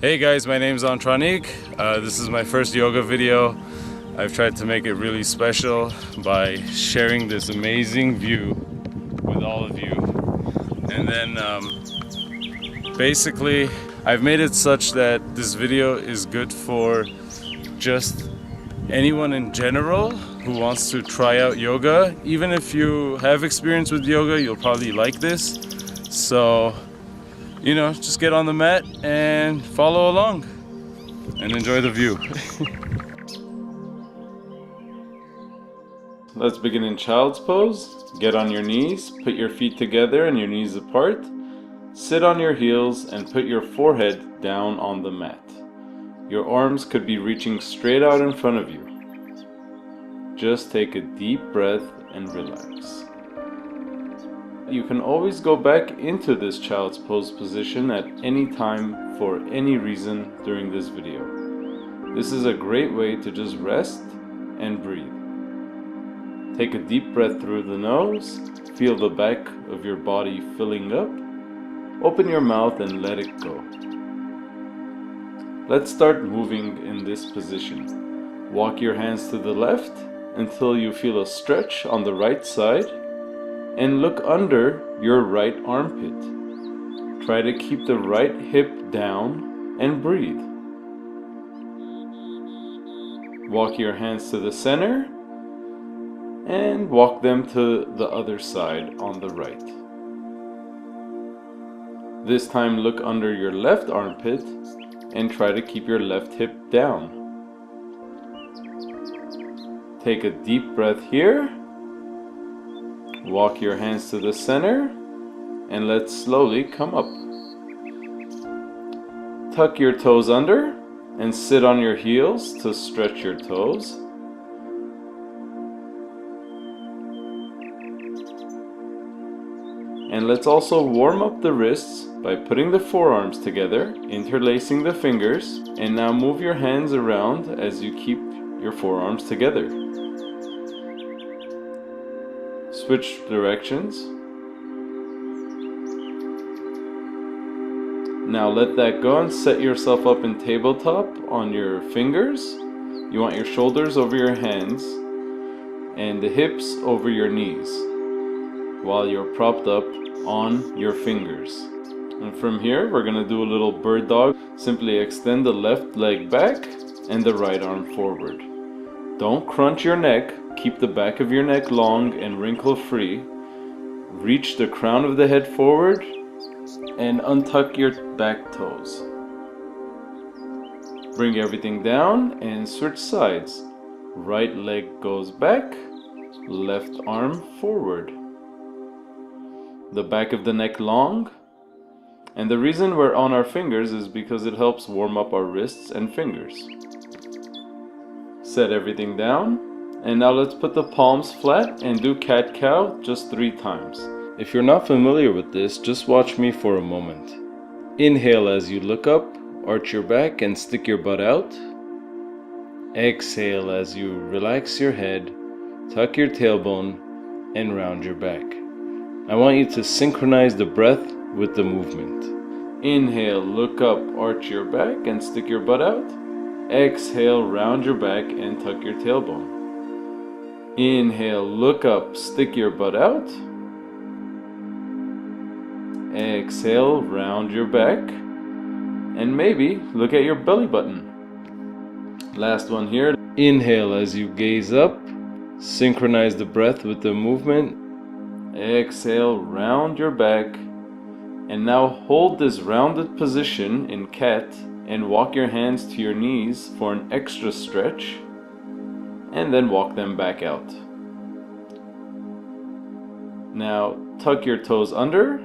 Hey guys, my name is Antranik. This is my first yoga video. I've tried to make it really special by sharing this amazing view with all of you. And then basically I've made it such that this video is good for just anyone in general who wants to try out yoga. Even if you have experience with yoga, you'll probably like this. So just get on the mat and follow along and enjoy the view. Let's begin in child's pose. Get on your knees, put your feet together and your knees apart. Sit on your heels and put your forehead down on the mat. Your arms could be reaching straight out in front of you. Just take a deep breath and relax. You can always go back into this child's pose position at any time for any reason during this video. This is a great way to just rest and breathe. Take a deep breath through the nose, feel the back of your body filling up, open your mouth and let it go. Let's start moving in this position. Walk your hands to the left until you feel a stretch on the right side. And look under your right armpit. Try to keep the right hip down and breathe. Walk your hands to the center and walk them to the other side on the right. This time look under your left armpit and try to keep your left hip down. Take a deep breath here. Walk your hands to the center and let's slowly come up. Tuck your toes under and sit on your heels to stretch your toes. And let's also warm up the wrists by putting the forearms together, interlacing the fingers, and now move your hands around as you keep your forearms together. Switch directions. Now let that go and set yourself up in tabletop on your fingers. You want your shoulders over your hands and the hips over your knees while you're propped up on your fingers. And from here we're going to do a little bird dog. Simply extend the left leg back and the right arm forward. Don't crunch your neck. Keep the back of your neck long and wrinkle free. Reach the crown of the head forward and untuck your back toes. Bring everything down and switch sides. Right leg goes back, left arm forward. The back of the neck long. And the reason we're on our fingers is because it helps warm up our wrists and fingers. Set everything down. And now let's put the palms flat and do cat-cow just 3 times. If you're not familiar with this, just watch me for a moment. Inhale as you look up, arch your back and stick your butt out. Exhale as you relax your head, tuck your tailbone and round your back. I want you to synchronize the breath with the movement. Inhale, look up, arch your back and stick your butt out. Exhale, round your back and tuck your tailbone. Inhale, look up, stick your butt out. Exhale, round your back. And maybe look at your belly button. Last one here. Inhale as you gaze up. Synchronize the breath with the movement. Exhale, round your back. And now hold this rounded position in cat and walk your hands to your knees for an extra stretch. And then walk them back out. Now tuck your toes under,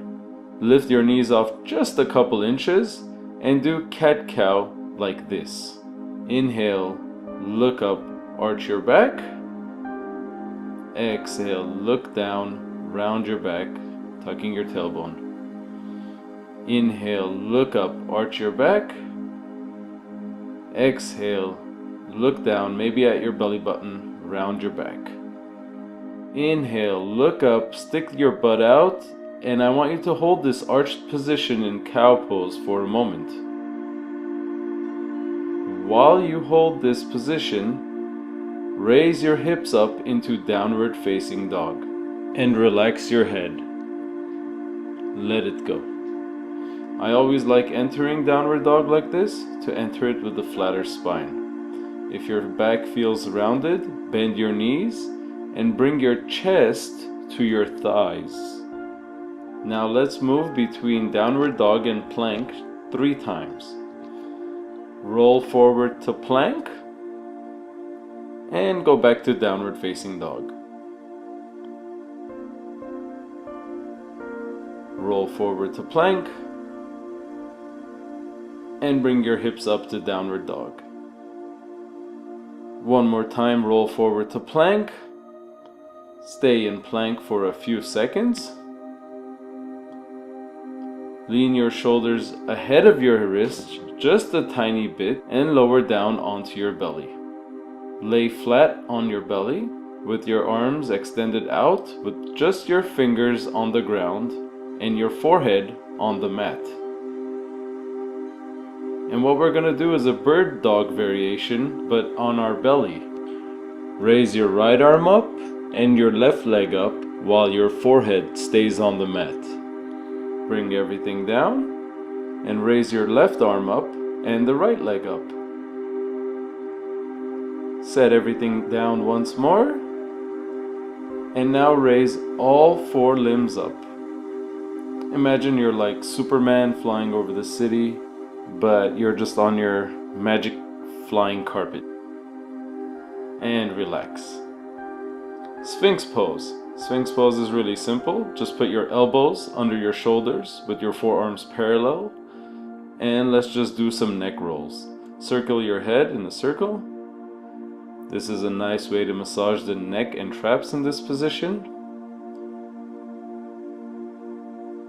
lift your knees off just a couple inches, and do cat-cow like this. Inhale, look up, arch your back. Exhale, look down, round your back, tucking your tailbone. Inhale, look up, arch your back. Exhale, look down, maybe at your belly button, round your back. Inhale, look up, stick your butt out, and I want you to hold this arched position in cow pose for a moment. While you hold this position, raise your hips up into downward facing dog and relax your head. Let it go. I always like entering downward dog like this to enter it with a flatter spine. If your back feels rounded, bend your knees and bring your chest to your thighs. Now let's move between downward dog and plank 3 times. Roll forward to plank and go back to downward facing dog. Roll forward to plank and bring your hips up to downward dog. One more time, roll forward to plank. Stay in plank for a few seconds. Lean your shoulders ahead of your wrists just a tiny bit and lower down onto your belly. Lay flat on your belly with your arms extended out with just your fingers on the ground and your forehead on the mat. And what we're going to do is a bird dog variation, but on our belly. Raise your right arm up and your left leg up while your forehead stays on the mat. Bring everything down and raise your left arm up and the right leg up. Set everything down once more, and now raise all 4 limbs up. Imagine you're like Superman flying over the city, but you're just on your magic flying carpet. And relax. Sphinx pose. Sphinx pose is really simple. Just put your elbows under your shoulders with your forearms parallel, and let's just do some neck rolls. Circle your head in a circle. This is a nice way to massage the neck and traps in this position.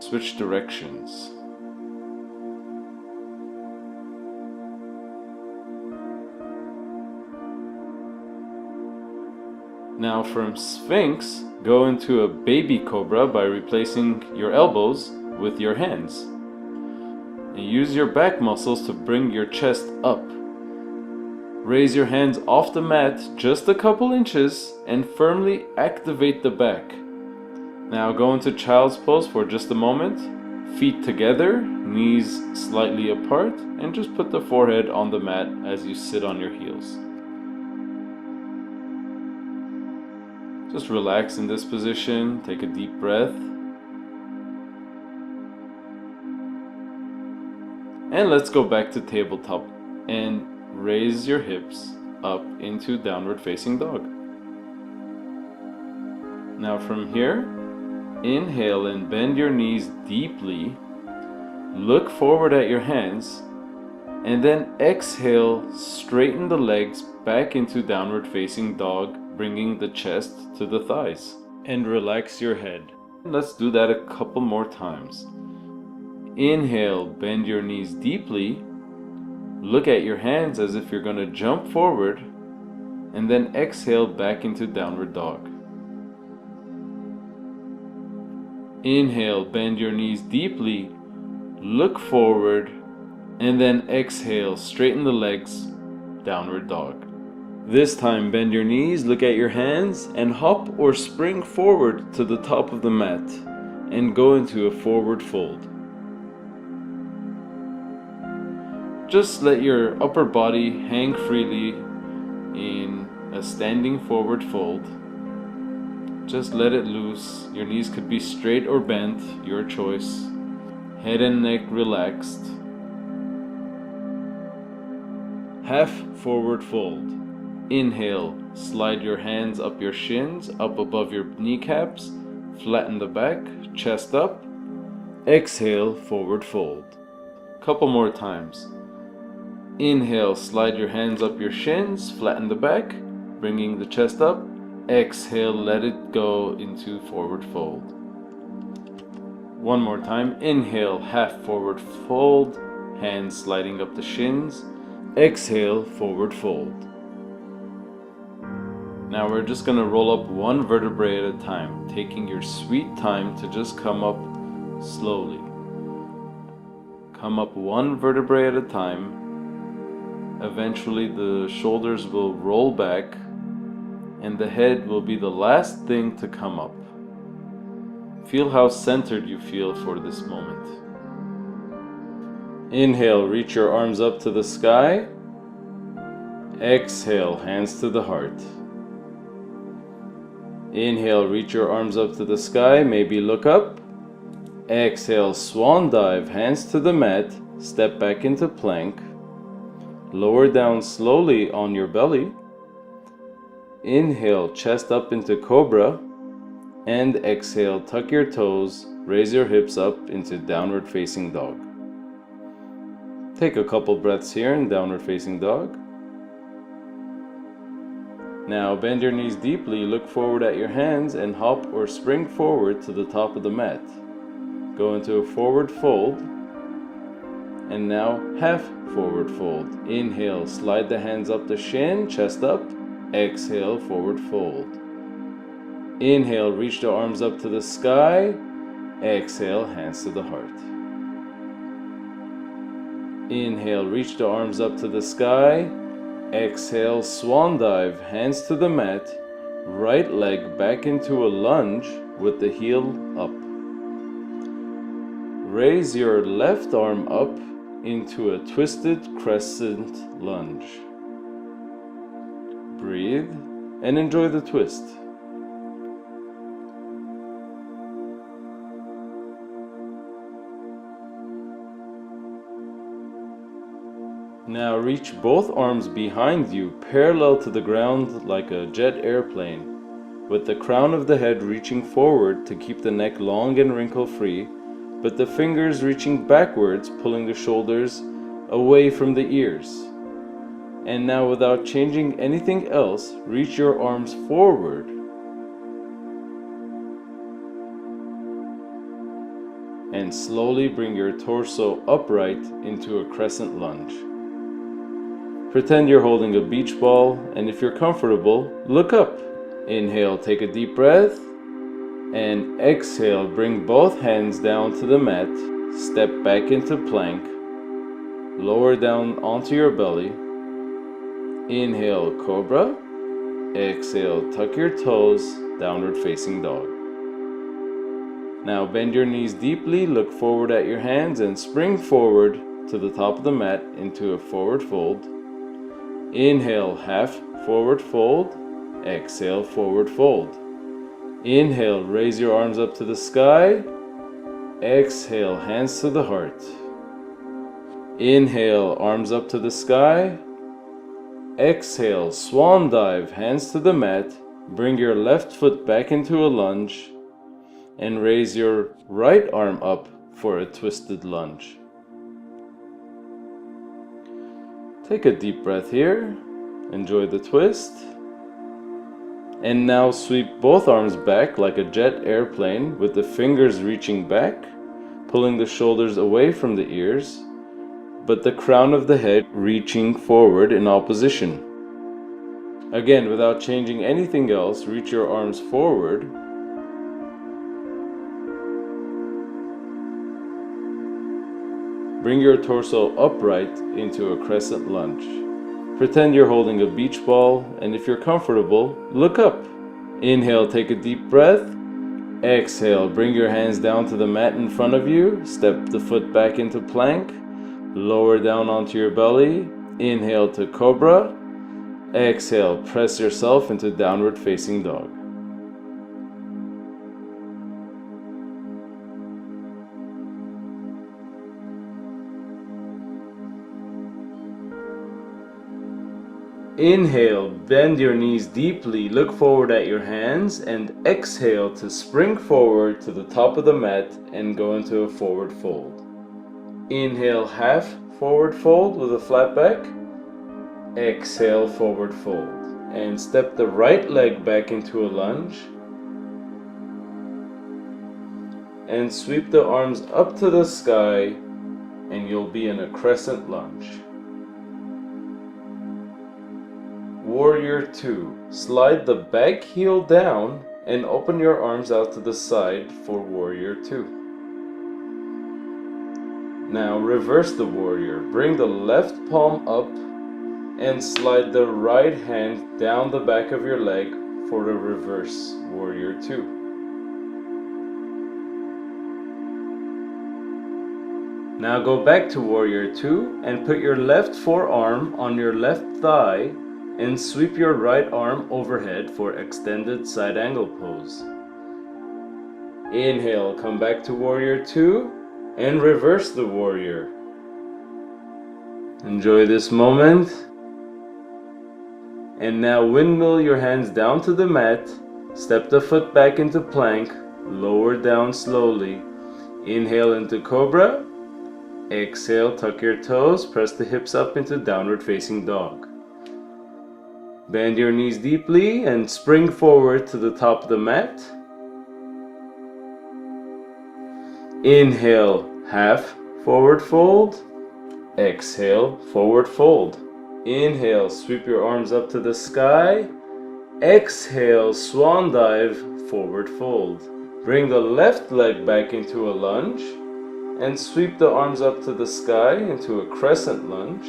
Switch directions. Now from Sphinx, go into a baby cobra by replacing your elbows with your hands. And use your back muscles to bring your chest up. Raise your hands off the mat just a couple inches and firmly activate the back. Now go into child's pose for just a moment. Feet together, knees slightly apart, and just put the forehead on the mat as you sit on your heels. Just relax in this position, take a deep breath. And let's go back to tabletop and raise your hips up into downward facing dog. Now from here, inhale and bend your knees deeply. Look forward at your hands, and then exhale, straighten the legs back into downward facing dog, bringing the chest to the thighs, and relax your head. Let's do that a couple more times. Inhale, bend your knees deeply. Look at your hands as if you're going to jump forward, and then exhale back into downward dog. Inhale, bend your knees deeply, look forward, and then exhale, straighten the legs, downward dog. This time bend your knees, look at your hands, and hop or spring forward to the top of the mat and go into a forward fold. Just let your upper body hang freely in a standing forward fold. Just let it loose. Your knees could be straight or bent, your choice. Head and neck relaxed. Half forward fold. Inhale, slide your hands up your shins, up above your kneecaps, flatten the back, chest up. Exhale, forward fold. Couple more times. Inhale, slide your hands up your shins, flatten the back, bringing the chest up. Exhale, let it go into forward fold. One more time. Inhale, half forward fold, hands sliding up the shins. Exhale, forward fold. Now we're just going to roll up one vertebrae at a time, taking your sweet time to just come up slowly. Come up one vertebrae at a time. Eventually the shoulders will roll back and the head will be the last thing to come up. Feel how centered you feel for this moment. Inhale, reach your arms up to the sky. Exhale, hands to the heart. Inhale, reach your arms up to the sky, maybe look up. Exhale, swan dive, hands to the mat, step back into plank. Lower down slowly on your belly. Inhale, chest up into cobra. And exhale, tuck your toes, raise your hips up into downward facing dog. Take a couple breaths here in downward facing dog. Now bend your knees deeply, look forward at your hands and hop or spring forward to the top of the mat. Go into a forward fold. And now half forward fold. Inhale, slide the hands up the shin, chest up. Exhale, forward fold. Inhale, reach the arms up to the sky. Exhale, hands to the heart. Inhale, reach the arms up to the sky. Exhale, swan dive, hands to the mat. Right leg back into a lunge with the heel up. Raise your left arm up into a twisted crescent lunge. Breathe and enjoy the twist. Now reach both arms behind you parallel to the ground like a jet airplane, with the crown of the head reaching forward to keep the neck long and wrinkle-free, but the fingers reaching backwards, pulling the shoulders away from the ears. And now, without changing anything else, reach your arms forward. And slowly bring your torso upright into a crescent lunge. Pretend you're holding a beach ball, and if you're comfortable, look up. Inhale, take a deep breath. And exhale, bring both hands down to the mat, step back into plank, lower down onto your belly. Inhale, cobra. Exhale, tuck your toes, downward facing dog. Now bend your knees deeply, look forward at your hands and spring forward to the top of the mat into a forward fold. Inhale, half forward fold. Exhale, forward fold. Inhale, raise your arms up to the sky. Exhale, hands to the heart. Inhale, arms up to the sky. Exhale, swan dive, hands to the mat. Bring your left foot back into a lunge. And raise your right arm up for a twisted lunge. Take a deep breath here. Enjoy the twist. And now sweep both arms back like a jet airplane with the fingers reaching back, pulling the shoulders away from the ears, but the crown of the head reaching forward in opposition. Again, without changing anything else, reach your arms forward. Bring your torso upright into a crescent lunge. Pretend you're holding a beach ball, and if you're comfortable, look up. Inhale, take a deep breath. Exhale, bring your hands down to the mat in front of you. Step the foot back into plank. Lower down onto your belly. Inhale to cobra. Exhale, press yourself into downward facing dog. Inhale, bend your knees deeply, look forward at your hands, and exhale to spring forward to the top of the mat and go into a forward fold. Inhale, half forward fold with a flat back. Exhale, forward fold. And step the right leg back into a lunge. And sweep the arms up to the sky, and you'll be in a crescent lunge. Warrior 2. Slide the back heel down and open your arms out to the side for Warrior 2. Now reverse the warrior. Bring the left palm up and slide the right hand down the back of your leg for a reverse warrior 2. Now go back to warrior 2 and put your left forearm on your left thigh and sweep your right arm overhead for extended side angle pose. Inhale, come back to warrior 2 and reverse the warrior. Enjoy this moment. And now windmill your hands down to the mat, step the foot back into plank, lower down slowly. Inhale into cobra. Exhale, tuck your toes, press the hips up into downward facing dog. Bend your knees deeply and spring forward to the top of the mat. Inhale, half forward fold. Exhale, forward fold. Inhale, sweep your arms up to the sky. Exhale, swan dive, forward fold. Bring the left leg back into a lunge and sweep the arms up to the sky into a crescent lunge.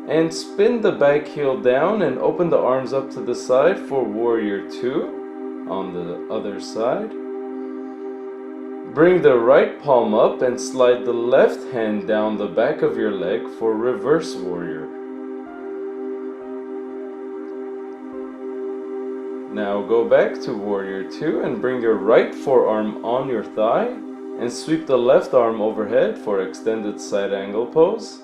And spin the back heel down and open the arms up to the side for warrior 2 on the other side. Bring the right palm up and slide the left hand down the back of your leg for reverse warrior. Now go back to warrior 2 and bring your right forearm on your thigh and sweep the left arm overhead for extended side angle pose.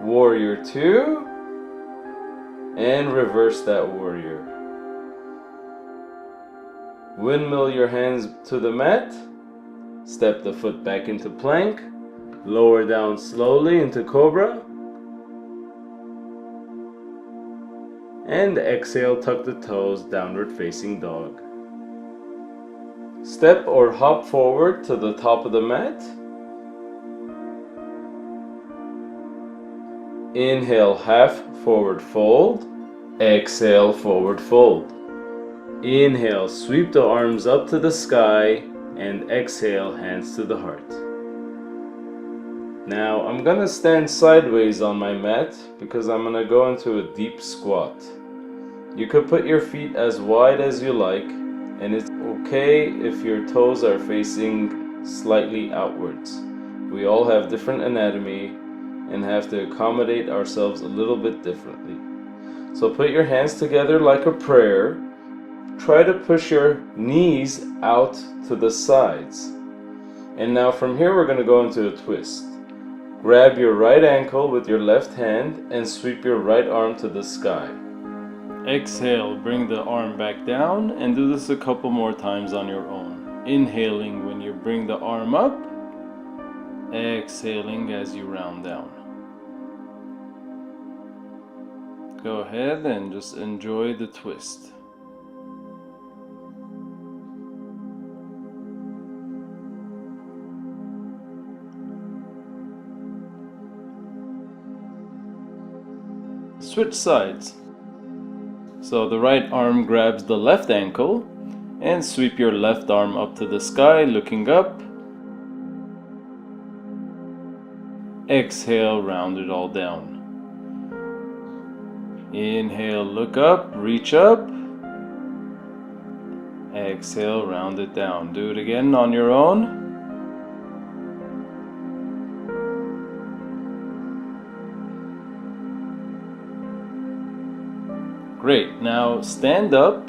Warrior 2 and reverse that warrior. Windmill your hands to the mat, step the foot back into plank, lower down slowly into cobra, and exhale, tuck the toes, downward facing dog. Step or hop forward to the top of the mat. Inhale, half forward fold. Exhale, forward fold. Inhale, sweep the arms up to the sky, and exhale, hands to the heart. Now I'm gonna stand sideways on my mat because I'm gonna go into a deep squat. You could put your feet as wide as you like, and it's okay if your toes are facing slightly outwards. We all have different anatomy and have to accommodate ourselves a little bit differently. So put your hands together like a prayer. Try to push your knees out to the sides. And now from here we're going to go into a twist. Grab your right ankle with your left hand and sweep your right arm to the sky. Exhale, bring the arm back down and do this a couple more times on your own. Inhaling when you bring the arm up, exhaling as you round down. Go ahead and just enjoy the twist. Switch sides. So the right arm grabs the left ankle and sweep your left arm up to the sky, looking up. Exhale, round it all down. Inhale, look up, reach up. Exhale, round it down. Do it again on your own. Great, now stand up,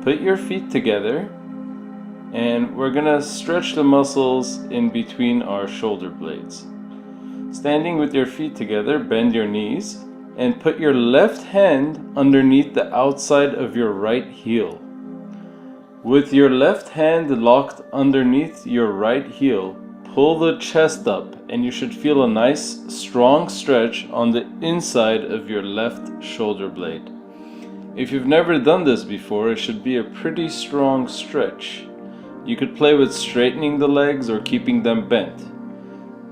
put your feet together, and we're gonna stretch the muscles in between our shoulder blades. Standing with your feet together, bend your knees, and put your left hand underneath the outside of your right heel. With your left hand locked underneath your right heel, pull the chest up, and you should feel a nice, strong stretch on the inside of your left shoulder blade. If you've never done this before, it should be a pretty strong stretch. You could play with straightening the legs or keeping them bent.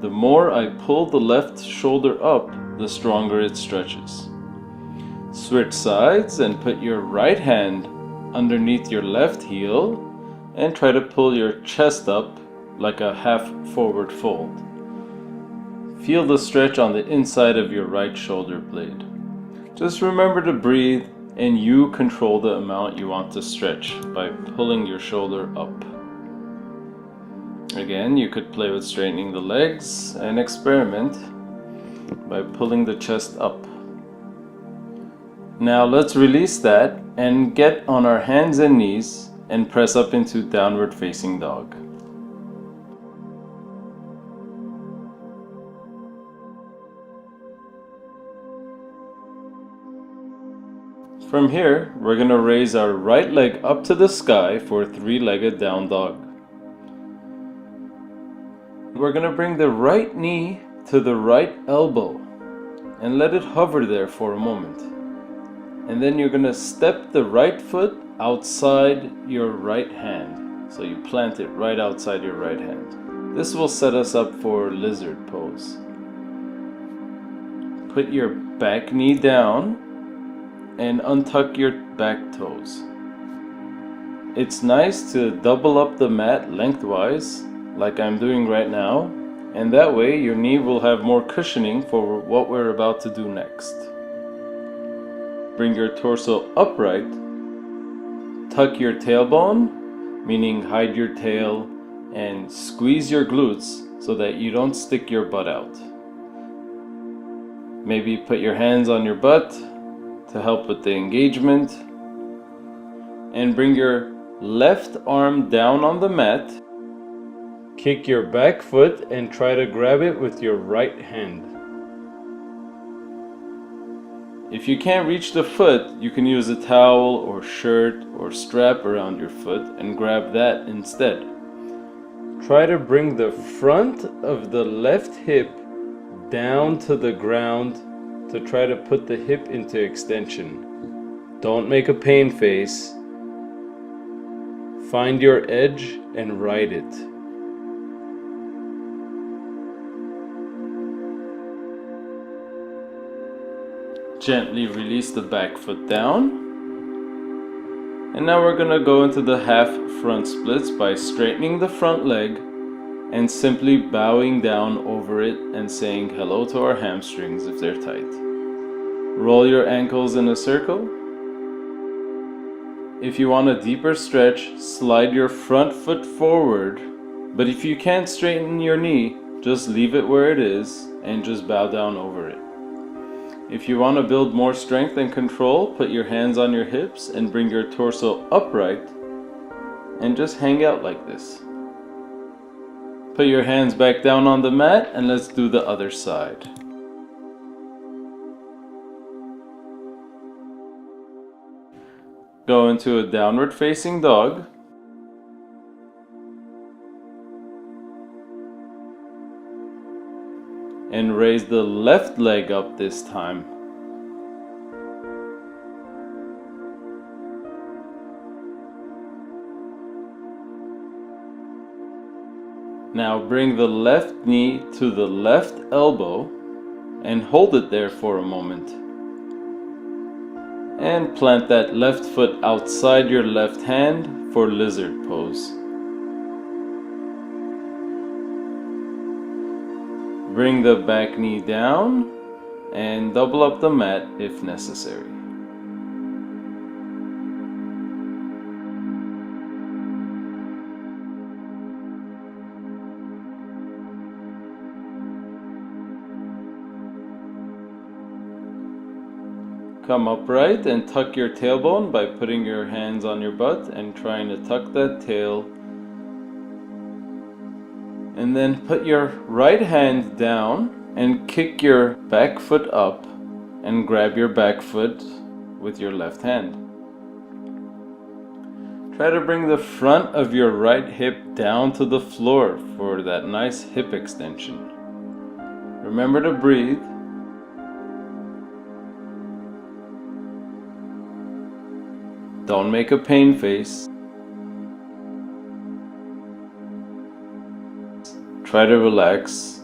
The more I pull the left shoulder up, the stronger it stretches. Switch sides and put your right hand underneath your left heel and try to pull your chest up like a half forward fold. Feel the stretch on the inside of your right shoulder blade. Just remember to breathe, and you control the amount you want to stretch by pulling your shoulder up. Again, you could play with straightening the legs and experiment by pulling the chest up. Now let's release that and get on our hands and knees and press up into downward facing dog. From here, we're going to raise our right leg up to the sky for a three-legged down dog. We're going to bring the right knee to the right elbow and let it hover there for a moment. And then you're going to step the right foot outside your right hand. So you plant it right outside your right hand. This will set us up for lizard pose. Put your back knee down and untuck your back toes. It's nice to double up the mat lengthwise, like I'm doing right now, and that way your knee will have more cushioning for what we're about to do next. Bring your torso upright, tuck your tailbone, meaning hide your tail, and squeeze your glutes so that you don't stick your butt out. Maybe put your hands on your butt to help with the engagement, and bring your left arm down on the mat. Kick your back foot and try to grab it with your right hand. If you can't reach the foot, you can use a towel or shirt or strap around your foot and grab that instead. Try to bring the front of the left hip down to the ground to try to put the hip into extension. Don't make a pain face. Find your edge and ride it. Gently release the back foot down. And now we're going to go into the half front splits by straightening the front leg and simply bowing down over it and saying hello to our hamstrings if they're tight. Roll your ankles in a circle. If you want a deeper stretch, slide your front foot forward, but if you can't straighten your knee, just leave it where it is and just bow down over it. If you want to build more strength and control, put your hands on your hips and bring your torso upright and just hang out like this. Put your hands back down on the mat and let's do the other side. Go into a downward facing dog. And raise the left leg up this time. Now bring the left knee to the left elbow and hold it there for a moment. And plant that left foot outside your left hand for lizard pose. Bring the back knee down and double up the mat if necessary. Come upright and tuck your tailbone by putting your hands on your butt and trying to tuck that tail. And then put your right hand down and kick your back foot up and grab your back foot with your left hand. Try to bring the front of your right hip down to the floor for that nice hip extension. Remember to breathe. Don't make a pain face. Try to relax.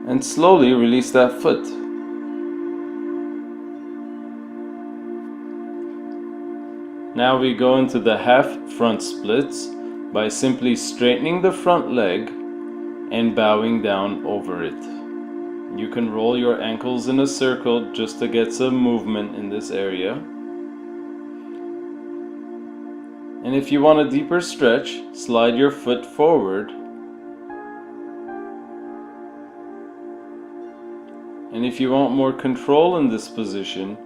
And slowly release that foot. Now we go into the half front splits by simply straightening the front leg and bowing down over it. You can roll your ankles in a circle just to get some movement in this area. And if you want a deeper stretch, slide your foot forward. And if you want more control in this position,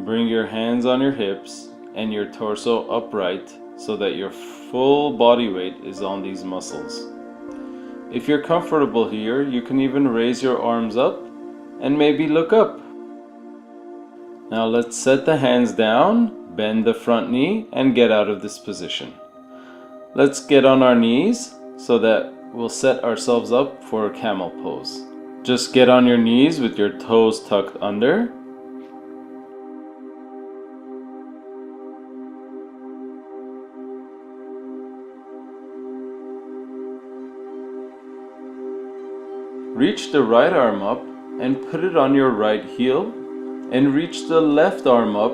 bring your hands on your hips and your torso upright so that your full body weight is on these muscles. If you're comfortable here, you can even raise your arms up and maybe look up. Now let's set the hands down, bend the front knee, and get out of this position. Let's get on our knees so that we'll set ourselves up for a camel pose. Just get on your knees with your toes tucked under. Reach the right arm up and put it on your right heel, and reach the left arm up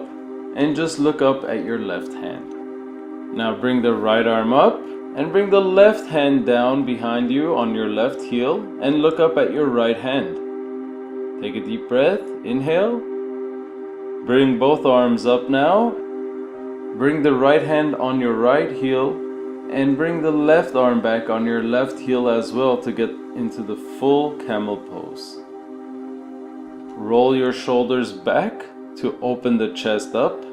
and just look up at your left hand. Now bring the right arm up and bring the left hand down behind you on your left heel and look up at your right hand. Take a deep breath, inhale. Bring both arms up now. Bring the right hand on your right heel and bring the left arm back on your left heel as well to get into the full camel pose. Roll your shoulders back to open the chest up.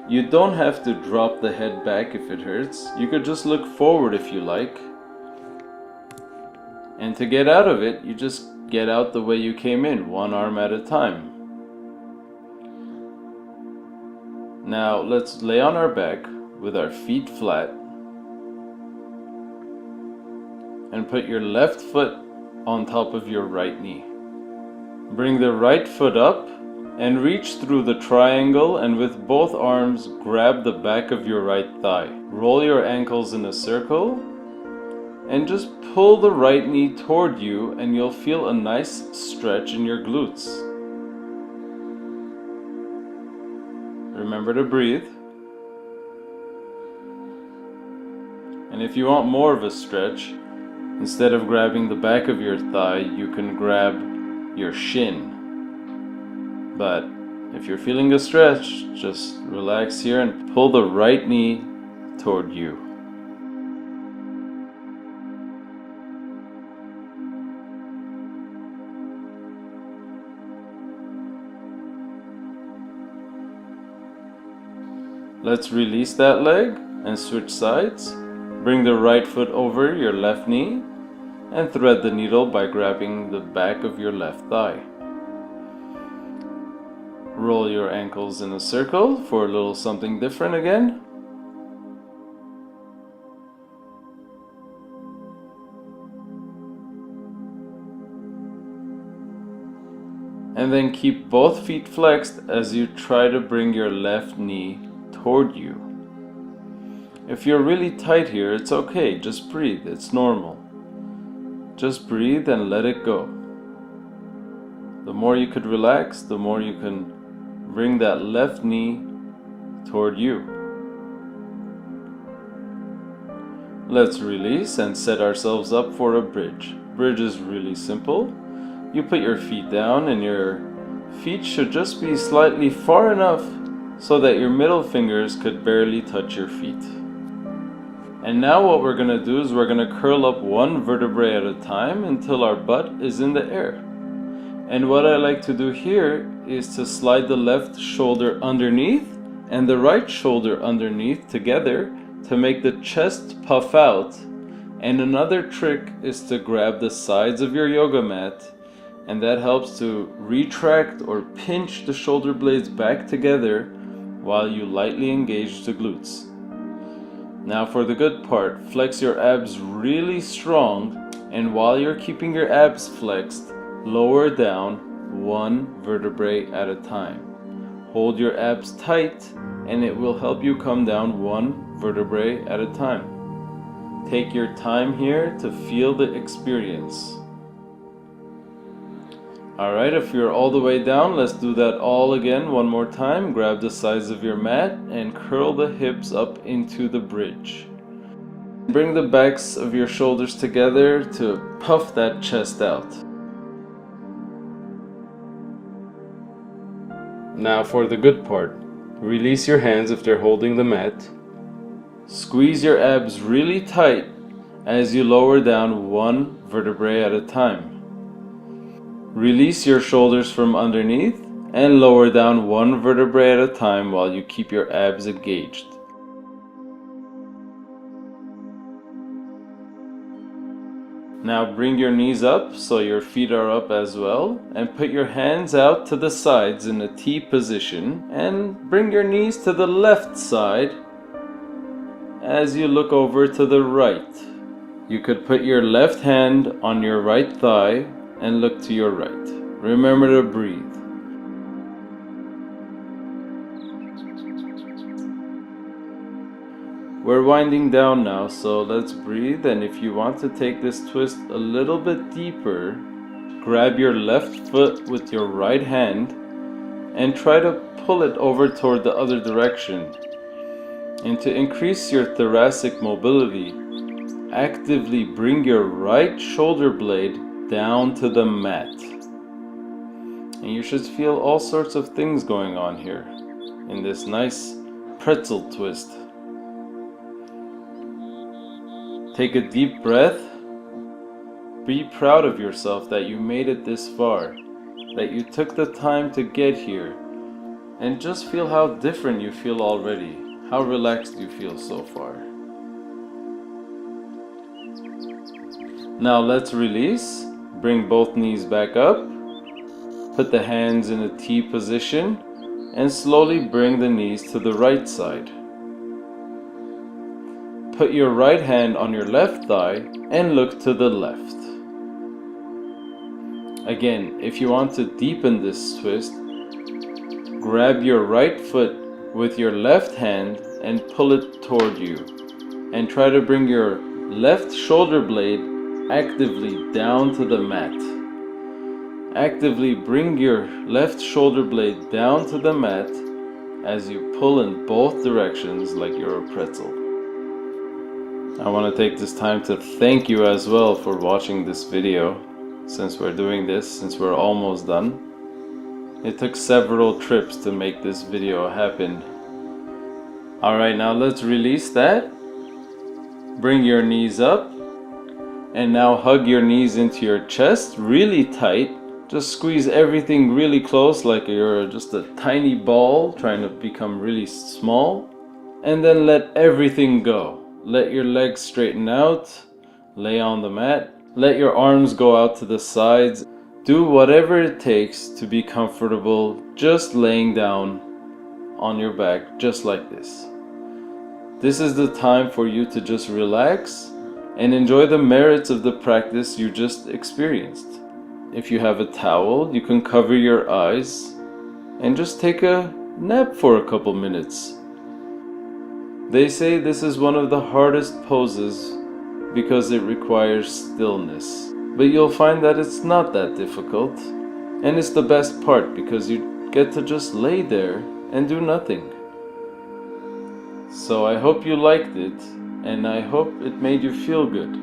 You don't have to drop the head back if it hurts. You could just look forward if you like. And to get out of it, you just get out the way you came in, one arm at a time. Now let's lay on our back with our feet flat and put your left foot on top of your right knee. Bring the right foot up and reach through the triangle, and with both arms grab the back of your right thigh. Roll your ankles in a circle and just pull the right knee toward you, and you'll feel a nice stretch in your glutes. Remember to breathe. And if you want more of a stretch, instead of grabbing the back of your thigh, you can grab your shin. But if you're feeling a stretch, just relax here and pull the right knee toward you. Let's release that leg and switch sides. Bring the right foot over your left knee and thread the needle by grabbing the back of your left thigh. Roll your ankles in a circle for a little something different again. And then keep both feet flexed as you try to bring your left knee toward you. If you're really tight here, it's okay, just breathe, it's normal. Just breathe and let it go. The more you could relax, the more you can bring that left knee toward you. Let's release and set ourselves up for a bridge. Bridge is really simple. You put your feet down and your feet should just be slightly far enough so that your middle fingers could barely touch your feet. And now what we're going to do is we're going to curl up one vertebrae at a time until our butt is in the air. And what I like to do here is to slide the left shoulder underneath and the right shoulder underneath together to make the chest puff out. And another trick is to grab the sides of your yoga mat, and that helps to retract or pinch the shoulder blades back together while you lightly engage the glutes. Now for the good part, flex your abs really strong, and while you're keeping your abs flexed, lower down one vertebrae at a time. Hold your abs tight and it will help you come down one vertebrae at a time. Take your time here to feel the experience. Alright, if you're all the way down, let's do that all again one more time. Grab the sides of your mat and curl the hips up into the bridge. Bring the backs of your shoulders together to puff that chest out. Now for the good part. Release your hands if they're holding the mat. Squeeze your abs really tight as you lower down one vertebrae at a time. Release your shoulders from underneath and lower down one vertebrae at a time while you keep your abs engaged. Now bring your knees up so your feet are up as well, and put your hands out to the sides in a T position and bring your knees to the left side as you look over to the right. You could put your left hand on your right thigh and look to your right. Remember to breathe. We're winding down now, so let's breathe, and if you want to take this twist a little bit deeper, grab your left foot with your right hand and try to pull it over toward the other direction. And to increase your thoracic mobility, actively bring your right shoulder blade down to the mat. And you should feel all sorts of things going on here in this nice pretzel twist. Take a deep breath. Be proud of yourself that you made it this far, that you took the time to get here, and just feel how different you feel already, how relaxed you feel so far. Now let's release. Bring both knees back up. Put the hands in a T position and slowly bring the knees to the right side. Put your right hand on your left thigh and look to the left. Again, if you want to deepen this twist, grab your right foot with your left hand and pull it toward you. And try to bring your left shoulder blade actively down to the mat. Actively bring your left shoulder blade down to the mat as you pull in both directions like you're a pretzel. I want to take this time to thank you as well for watching this video. Since we're almost done. It took several trips to make this video happen. Alright, now let's release that. Bring your knees up. And now hug your knees into your chest really tight. Just squeeze everything really close like you're just a tiny ball trying to become really small. And then let everything go. Let your legs straighten out. Lay on the mat. Let your arms go out to the sides. Do whatever it takes to be comfortable just laying down on your back just like this. This is the time for you to just relax and enjoy the merits of the practice you just experienced. If you have a towel, you can cover your eyes and just take a nap for a couple minutes. They say this is one of the hardest poses because it requires stillness. But you'll find that it's not that difficult. And it's the best part because you get to just lay there and do nothing. So I hope you liked it, and I hope it made you feel good.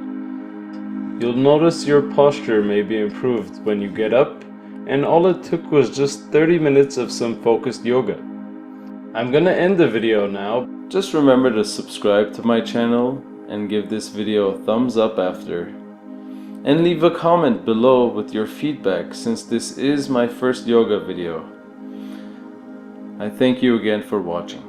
You'll notice your posture may be improved when you get up, and all it took was just 30 minutes of some focused yoga. I'm gonna end the video now. Just remember to subscribe to my channel and give this video a thumbs up after. And leave a comment below with your feedback since this is my first yoga video. I thank you again for watching.